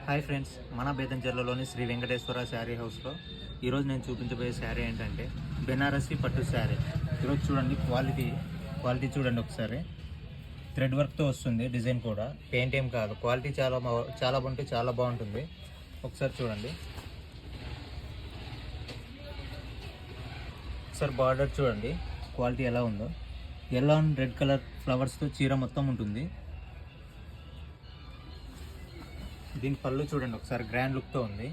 Hi friends, మన బేతంచెర్లలోని శ్రీ వెంకటేశ్వర శారీ హౌస్లో ఈరోజు నేను చూపించబోయే శారీ ఏంటంటే బెనారసీ పట్టు శారీ. ఈరోజు చూడండి, క్వాలిటీ చూడండి ఒకసారి. థ్రెడ్ వర్క్తో వస్తుంది, డిజైన్ కూడా పెయింట్ ఏం కాదు. క్వాలిటీ చాలా బాగుంటే చాలా బాగుంటుంది. ఒకసారి చూడండి. ఒకసారి బార్డర్ చూడండి, క్వాలిటీ ఎలా ఉందో. ఎల్లో అండ్ రెడ్ కలర్ ఫ్లవర్స్తో చీర మొత్తం ఉంటుంది. దీని పళ్ళు చూడండి ఒకసారి, గ్రాండ్ లుక్తో ఉంది.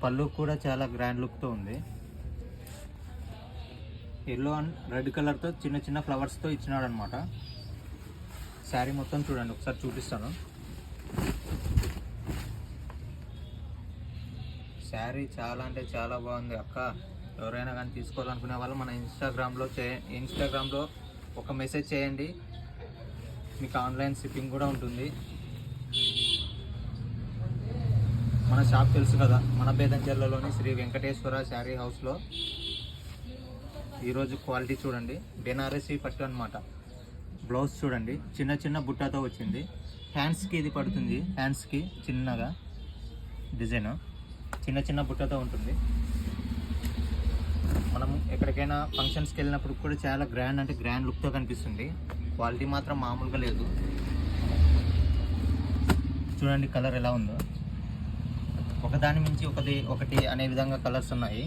పళ్ళు కూడా చాలా గ్రాండ్ లుక్తో ఉంది. ఎల్లో అండ్ రెడ్ కలర్తో చిన్న చిన్న ఫ్లవర్స్తో ఇచ్చినాడు అనమాట. శారీ మొత్తం చూడండి ఒకసారి చూపిస్తాను. శారీ చాలా అంటే చాలా బాగుంది అక్క. ఎవరైనా కానీ తీసుకోవాలనుకునే వాళ్ళు మన ఇన్స్టాగ్రామ్లో ఒక మెసేజ్ చేయండి, మీకు ఆన్లైన్ షిప్పింగ్ కూడా ఉంటుంది. మన షాప్ తెలుసు కదా, మన బేతంచెర్లలోని శ్రీ వెంకటేశ్వర శారీ హౌస్లో. ఈరోజు క్వాలిటీ చూడండి, బెనారసీ పట్టు అనమాట. బ్లౌజ్ చూడండి, చిన్న చిన్న బుట్టాతో వచ్చింది. హ్యాండ్స్కి ఇది పడుతుంది, హ్యాండ్స్కి చిన్నగా డిజైన్ చిన్న చిన్న బుట్టతో ఉంటుంది. మనం ఎక్కడికైనా ఫంక్షన్స్కి వెళ్ళినప్పుడు కూడా చాలా గ్రాండ్ అంటే గ్రాండ్ లుక్తో కనిపిస్తుంది. క్వాలిటీ మాత్రం మామూలుగా లేదు. చూడండి కలర్ ఎలా ఉందో, ఒకదాని మించి ఒకటి అనే విధంగా కలర్స్ ఉన్నాయి.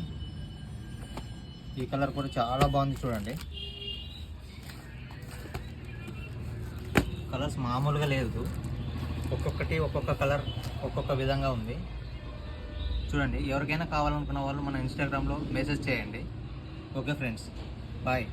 ఈ కలర్ కూడా చాలా బాగుంది చూడండి. కలర్స్ మామూలుగా లేదు, ఒక్కొక్క కలర్ ఒక్కొక్క విధంగా ఉంది. చూడండి, ఎవరికైనా కావాలనుకున్న వాళ్ళు మన ఇన్స్టాగ్రామ్లో మెసేజ్ చేయండి. Okay friends, bye.